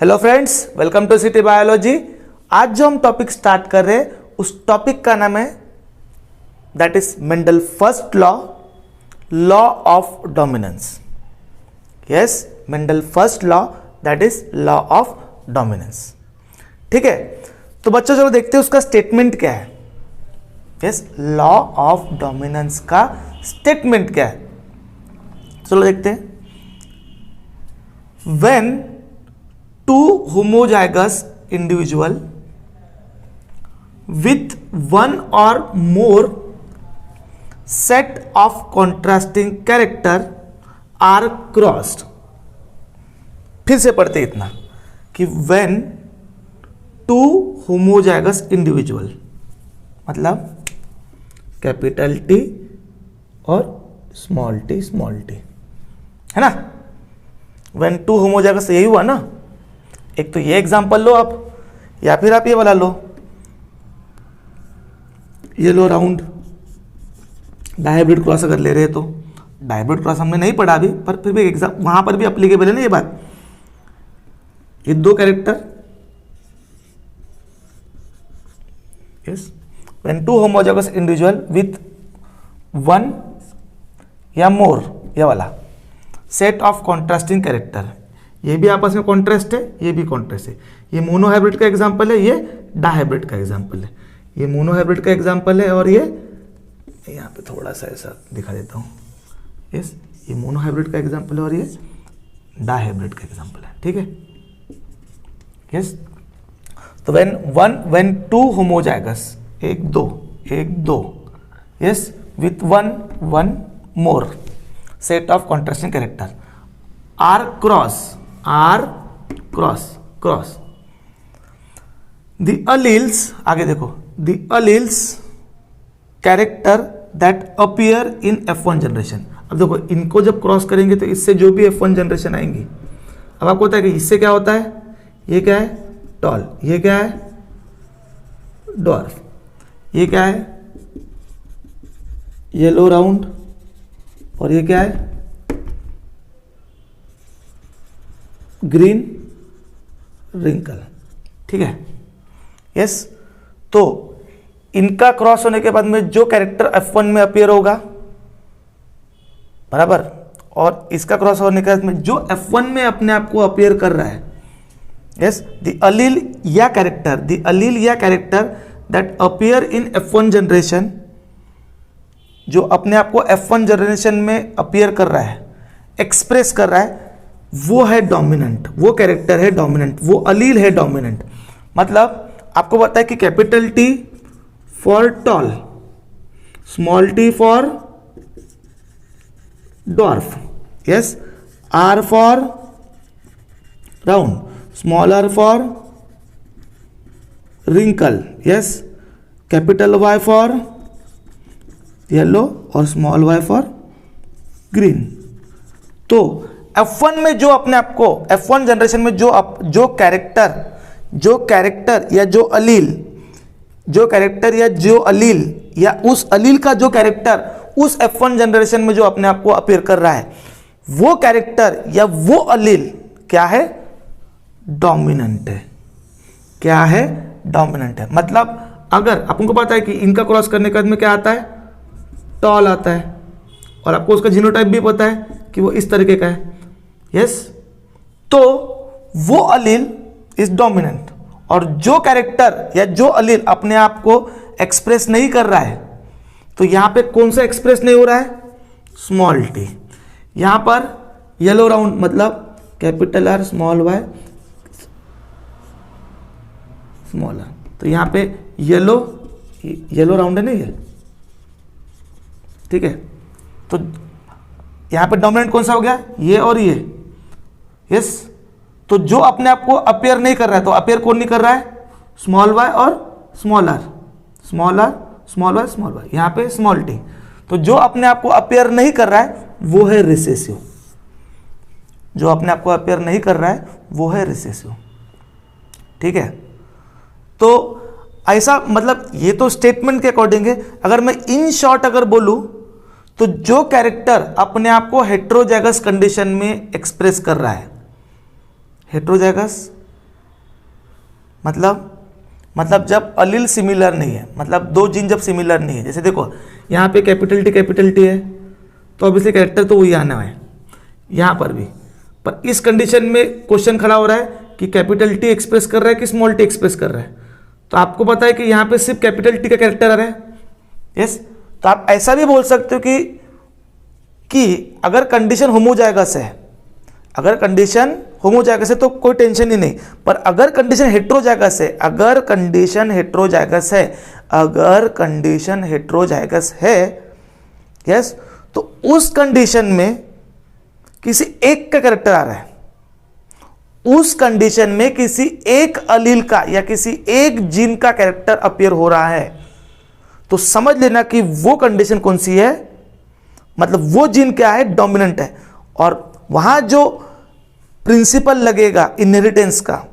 Hello friends, welcome to city biology. आज जो हम टॉपिक स्टार्ट कर रहे हैं उस टॉपिक का नाम है that is Mendel first law, law of dominance. Yes, Mendel first law that is law of dominance. ठीक है, तो बच्चों चलो देखते हैं उसका स्टेटमेंट क्या है। यस, लॉ ऑफ डोमिनेंस का स्टेटमेंट क्या है, चलो देखते हैं। When two homozygous individual with one or more set of contrasting character are crossed। फिर से पढ़ते इतना कि when two homozygous individual मतलब कैपिटल टी और स्मॉल टी है ना। when two homozygous यही हुआ ना, एक तो ये एग्जांपल लो आप, या फिर आप ये वाला लो, ये लो राउंड डायहाइब्रिड क्रॉस अगर ले रहे हैं तो। डायहाइब्रिड क्रॉस हमने नहीं पढ़ा अभी, पर फिर भी एग्जाम वहां पर भी अप्लीकेबल है ना ये बात। ये दो character, yes, when two homozygous individual with one या मोर, ये वाला सेट ऑफ कॉन्ट्रास्टिंग कैरेक्टर, ये भी आपस में कॉन्ट्रास्ट है, ये भी कॉन्ट्रास्ट है। ये मोनोहाइब्रिड का एग्जांपल है, ये डायहाइब्रिड का एग्जांपल है। ये मोनोहाइब्रिड का एग्जांपल है और ये यहाँ पे थोड़ा सा ऐसा दिखा देता हूँ। यस, ये मोनोहाइब्रिड का एग्जांपल है और ये डायहाइब्रिड का एग्जांपल है। ठीक है, यस। तो व्हेन टू होमोजाइगस, एक दो, yes, with one more set of contrasting character are cross the alleles, आगे देखो, the alleles character that appear in F1 generation. अब देखो इनको जब क्रॉस करेंगे तो इससे जो भी F1 जनरेशन आएंगी, अब आपको होता है कि इससे क्या होता है, ये क्या है टॉल, ये क्या है डॉर्फ, ये क्या है येलो राउंड, और ये क्या है ग्रीन रिंकल। ठीक है, यस। तो इनका क्रॉस होने के बाद में जो कैरेक्टर F1 में अपीयर होगा, बराबर, और इसका क्रॉस होने के बाद में जो F1 में अपने आप को अपीयर कर रहा है, यस, द अलील या character that appear in F1 generation, जो अपने आप को F1 जनरेशन में अपीयर कर रहा है, एक्सप्रेस कर रहा है, वो है डोमिनेंट, वो कैरेक्टर है डोमिनेंट, वो अलील है डोमिनेंट। मतलब आपको पता है कि capital T for tall, small T for dwarf, yes, R for round, small R for wrinkle, yes, capital Y for yellow और स्मॉल वाई फॉर ग्रीन। तो F1 में जो अपने आप को, F1 जनरेशन में जो कैरेक्टर या जो अलील या उस अलील का जो कैरेक्टर उस F1 जनरेशन में जो अपने आप को अपीयर कर रहा है, वो कैरेक्टर या वो अलील क्या है, डोमिनेंट है। क्या है, डोमिनेंट है। मतलब अगर आपको पता है कि इनका क्रॉस करने के बाद में क्या आता है, टॉल आता है, और आपको उसका जीनोटाइप भी पता है कि वो इस तरीके का है, यस, तो वो अलील इज डोमिनेंट। और जो कैरेक्टर या जो अलील अपने आप को एक्सप्रेस नहीं कर रहा है, तो यहां पे कौन सा एक्सप्रेस नहीं हो रहा है, स्मॉल टी। यहां पर येलो राउंड मतलब capital R small Y small R, तो यहां पे येलो राउंड है ना ये, ठीक है। तो यहां पे डोमिनेंट कौन सा हो गया, ये और ये, यस। तो जो अपने आप को अपीयर नहीं कर रहा है, तो अपीयर कौन नहीं कर रहा है, स्मॉल वाई और स्मॉल आर, स्मॉल वाई, यहां पे स्मॉल टी। तो जो अपने आप को अपीयर नहीं कर रहा है वो है रिसेसिव, जो अपने आप को अपीयर नहीं कर रहा है वो है रिसेसिव। ठीक है, तो ऐसा मतलब ये तो स्टेटमेंट के अकॉर्डिंग है। अगर मैं इन शॉर्ट अगर बोलूं तो जो कैरेक्टर अपने आप को हेट्रोजाइगस कंडीशन में एक्सप्रेस कर रहा है, हेट्रोजाइगस मतलब जब अलील सिमिलर नहीं है, मतलब दो जीन जब सिमिलर नहीं है, जैसे देखो यहाँ पे कैपिटल टी है तो ऑब्वियसली कैरेक्टर तो वही आना है, यहाँ पर भी। पर इस कंडीशन में क्वेश्चन खड़ा हो रहा है कि कैपिटल टी एक्सप्रेस कर रहा है कि स्मॉल टी एक्सप्रेस कर रहा है। तो आपको पता है कि यहाँ पे सिर्फ कैपिटल टी का कैरेक्टर आ रहा है, यस। तो आप ऐसा भी बोल सकते हो कि अगर कंडीशन होमोजाइगस है, अगर कंडीशन होमोजाइगस है तो कोई टेंशन ही नहीं, पर अगर कंडीशन हेट्रोजाइगस है, अगर कंडीशन हेट्रोजाइगस है, यस, तो उस कंडीशन में किसी एक का कैरेक्टर आ रहा है, उस कंडीशन में किसी एक अलील का या किसी एक जीन का कैरेक्टर अपीयर हो रहा है, तो समझ लेना कि वो कंडीशन कौन सी है, मतलब वो जीन क्या है, डोमिनेंट है। और वहां जो प्रिंसिपल लगेगा इनहेरिटेंस का,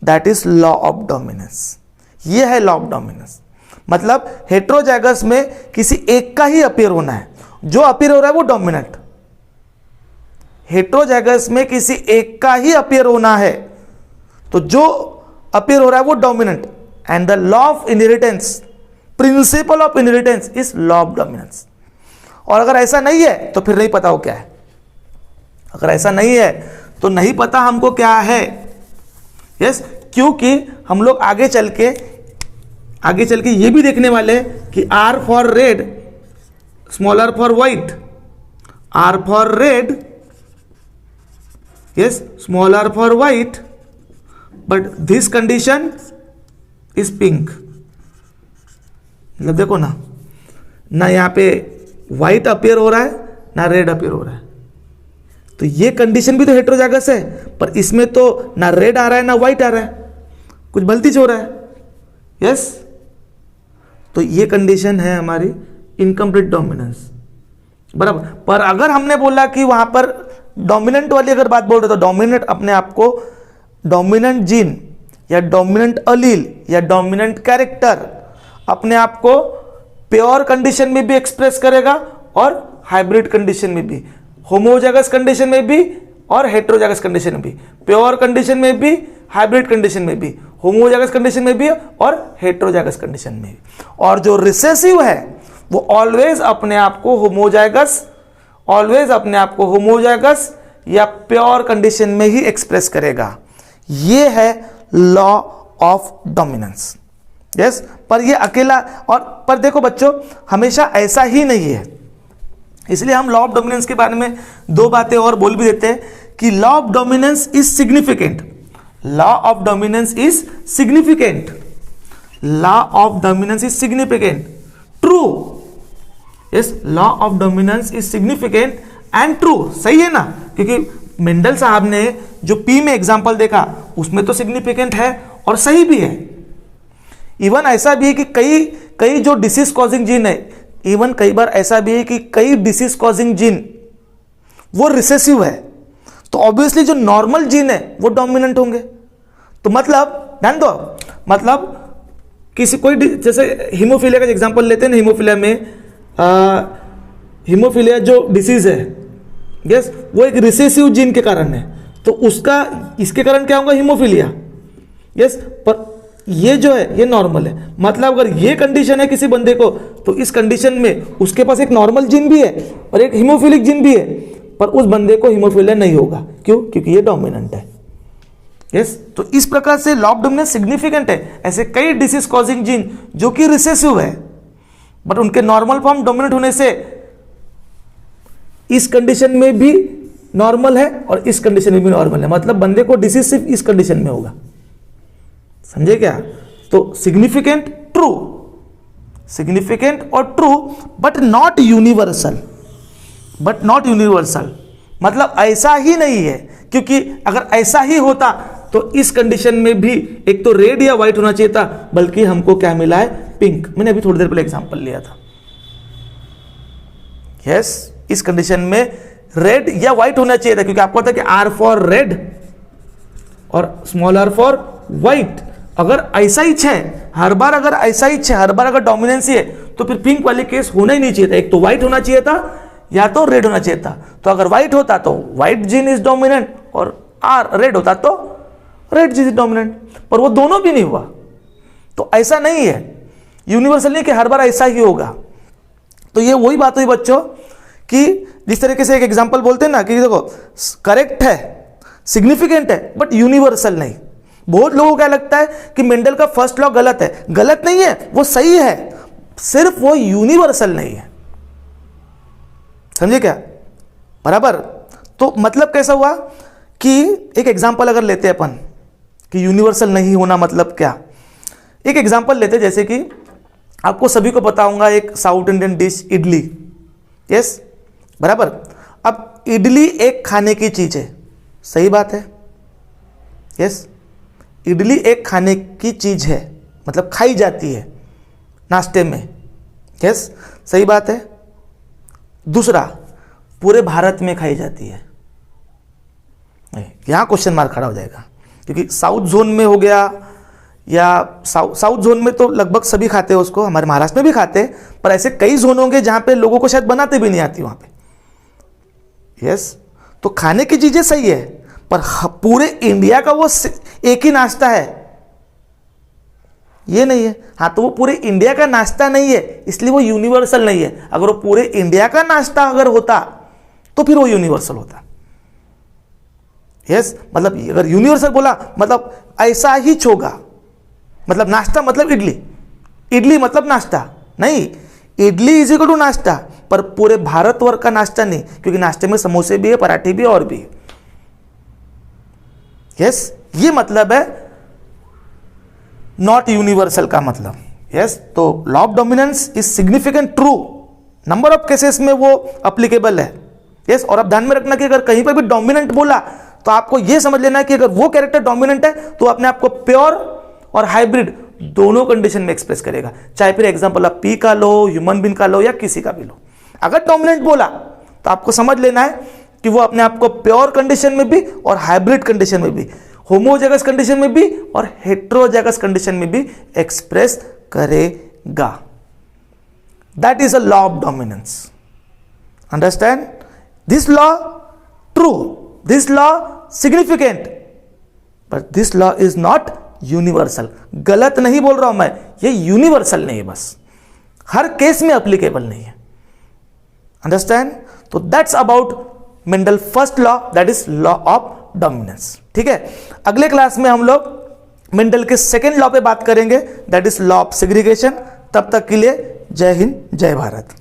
that is law of dominance. ये है लॉ ऑफ डोमिनेंस। मतलब हेट्रोजाइगस में किसी एक का ही अपीयर होना है, जो अपीयर हो रहा है वो डोमिनेंट। हेट्रोजाइगस में किसी एक का ही अपीयर होना है, तो जो अपीयर हो रहा है वो dominant. And the law of inheritance, principle of inheritance is law of dominance. और अगर ऐसा नहीं है तो फिर नहीं पता वो क्या है। अगर ऐसा नहीं है तो नहीं पता हमको क्या है, यस। क्योंकि हम लोग आगे चल के ये भी देखने वाले हैं कि R for red, small R for white, R for red, yes, small R for white, but this condition is pink. मतलब देखो ना यहां पे व्हाइट अपीयर हो रहा है ना रेड अपीयर हो रहा है, तो ये कंडीशन भी तो हेट्रोजाइगस है, पर इसमें तो ना रेड आ रहा है ना व्हाइट आ रहा है, कुछ भलती हो रहा है, यस। तो ये कंडीशन है हमारी इनकम्प्लीट डोमिनेंस, बराबर। पर अगर हमने बोला कि वहां पर डोमिनेंट वाली अगर बात बोल रहे तो डोमिनेंट अपने आप को डोमिनेंट जीन या डोमिनेंट अलील या डोमिनेंट कैरेक्टर अपने आप को प्योर कंडीशन में भी एक्सप्रेस करेगा और हाइब्रिड कंडीशन में भी, होमोजाइगस कंडीशन में भी और हेट्रोजाइगस कंडीशन में भी, प्योर कंडीशन में भी, हाइब्रिड कंडीशन में भी, होमोजाइगस कंडीशन में भी और हेट्रोजाइगस कंडीशन में भी। और जो रिसेसिव है वो ऑलवेज अपने आप को होमोजाइगस या प्योर कंडीशन में ही एक्सप्रेस करेगा। ये है लॉ ऑफ डोमिनेंस, यस। पर ये अकेला, और पर देखो बच्चों, हमेशा ऐसा ही नहीं है, इसलिए हम लॉ ऑफ डोमिनेंस के बारे में दो बातें और बोल भी देते हैं कि law of dominance is significant, law of dominance is significant, law of dominance is significant, true, yes, law of dominance is significant and true. सही है ना, क्योंकि मेंडल साहब ने जो पी में एग्जांपल देखा उसमें तो सिग्निफिकेंट है और सही भी है। इवन ऐसा भी है कि कई जो डिसीज कॉजिंग जीन है, इवन कई बार ऐसा भी है कि कई डिसीज कॉजिंग जीन वो रिसेसिव है, तो ऑब्वियसली जो नॉर्मल जीन है वो डोमिनेंट होंगे। तो मतलब ध्यान दो, मतलब किसी कोई जैसे हीमोफीलिया का एग्जांपल लेते हैं ना, हीमोफीलिया जो डिसीज है, यस, वो एक रिसेसिव जीन के कारण है, तो उसका इसके कारण क्या होगा, हीमोफीलिया, यस। पर ये जो है ये नॉर्मल है, मतलब अगर ये कंडीशन है किसी बंदे को, तो इस कंडीशन में उसके पास एक नॉर्मल जीन भी है और एक हीमोफिलिक जीन भी है, पर उस बंदे को हीमोफीलिया नहीं होगा। क्यों? क्योंकि ये डोमिनेंट है, यस। तो इस प्रकार से लॉ ऑफ डोमिनेंस सिग्निफिकेंट है। ऐसे कई डिसीज कॉजिंग जीन जो कि रिसेसिव है, बट उनके नॉर्मल फॉर्म डोमिनेंट होने से इस कंडीशन में भी नॉर्मल है और इस कंडीशन में भी नॉर्मल है, मतलब बंदे को डिसीज सिर्फ इस कंडीशन में होगा। समझे क्या? तो सिग्निफिकेंट, ट्रू, सिग्निफिकेंट और true, but not universal, but not universal, मतलब ऐसा ही नहीं है, क्योंकि अगर ऐसा ही होता तो इस कंडीशन में भी एक तो रेड या व्हाइट होना चाहिए था, बल्कि हमको क्या मिला है, पिंक। मैंने अभी थोड़ी देर पहले एग्जांपल लिया था, यस। इस कंडीशन में रेड या व्हाइट होना चाहिए था, क्योंकि आपको पता है कि आर फॉर रेड और स्मॉल आर फॉर व्हाइट। अगर ऐसा ही है हर बार, अगर ऐसा ही है हर बार, अगर डोमिनेंसी है, तो फिर पिंक वाले केस होना ही नहीं चाहिए था। एक तो व्हाइट होना चाहिए था या तो रेड होना चाहिए था। तो अगर व्हाइट होता तो व्हाइट जीन इज डोमिनेंट और आर रेड होता तो राइट जीज इज डोमिनेंट, पर वो दोनों भी नहीं हुआ। तो ऐसा नहीं है, यूनिवर्सल नहीं कि हर बार ऐसा ही होगा। तो ये वही बात हुई बच्चों कि जिस तरीके से एक एग्जांपल बोलते हैं ना कि देखो करेक्ट है, सिग्निफिकेंट है, बट यूनिवर्सल नहीं। बहुत लोगों को क्या लगता है कि मेंडल का फर्स्ट लॉ गलत है। गलत नहीं है, वो सही है, सिर्फ वो यूनिवर्सल नहीं है। समझे क्या? बराबर। तो मतलब कैसा हुआ कि एक एग्जांपल अगर लेते हैं अपन कि यूनिवर्सल नहीं होना मतलब क्या। एक एग्जांपल लेते हैं, जैसे कि आपको सभी को पता होगा एक south Indian dish idli. Yes, बराबर। अब इडली एक खाने की चीज है, सही बात है। यस, इडली एक खाने की चीज है, मतलब खाई जाती है नाश्ते में। यस, सही बात है। दूसरा, पूरे भारत में खाई जाती है। यहां क्वेश्चन मार्क खड़ा हो जाएगा, क्योंकि साउथ जोन में हो गया या साउथ जोन में तो लगभग सभी खाते हैं उसको, हमारे महाराष्ट्र में भी खाते हैं, पर ऐसे कई जोन होंगे जहां पे लोगों को शायद बनाते भी नहीं आती वहां पे। यस, तो खाने की चीजें सही है, पर पूरे इंडिया का वो एक ही नाश्ता है, ये नहीं है। हाँ, तो वो पूरे इंडिया का नाश्ता नहीं है, इसलिए वो यूनिवर्सल नहीं है। अगर वो पूरे इंडिया का नाश्ता अगर होता तो फिर वो यूनिवर्सल होता। यस, मतलब अगर यूनिवर्सल बोला मतलब ऐसा ही होगा, मतलब नाश्ता मतलब इडली, इडली मतलब नाश्ता नहीं। इडली इज इक्वल टू नाश्ता, पर पूरे भारतवर्ष का नाश्ता नहीं, क्योंकि नाश्ते में समोसे भी है, पराठे भी है, और भी है। यस, ये मतलब है नॉट यूनिवर्सल का मतलब। यस, तो law of dominance is significant true, number of cases में वो अप्लीकेबल है। यस, और अब ध्यान में रखना कि अगर कहीं पर भी डोमिनेंट बोला तो आपको यह समझ लेना कि अगर वो कैरेक्टर डोमिनेंट है तो अपने आप को प्योर और हाइब्रिड दोनों कंडीशन में एक्सप्रेस करेगा। चाहे फिर एग्जांपल आप पी का लो, ह्यूमन बीइंग का लो, या किसी का भी लो। अगर डोमिनेंट बोला तो आपको समझ लेना है कि वो अपने आप को प्योर कंडीशन में भी और हाइब्रिड कंडीशन में भी, होमोजेगस कंडीशन में भी और हेट्रोजेगस कंडीशन में भी एक्सप्रेस करेगा। That is a law of dominance. Understand? This law true, this law significant, but this law is not universal. गलत नहीं बोल रहा हूं मैं, ये यूनिवर्सल नहीं है, बस हर केस में एप्लीकेबल नहीं है। अंडरस्टैंड? तो that's about Mendel first law, that is law of dominance. ठीक है, अगले क्लास में हम लोग मेंडल के सेकेंड लॉ पे बात करेंगे, that is law of segregation. तब तक के लिए जय हिंद, जय भारत।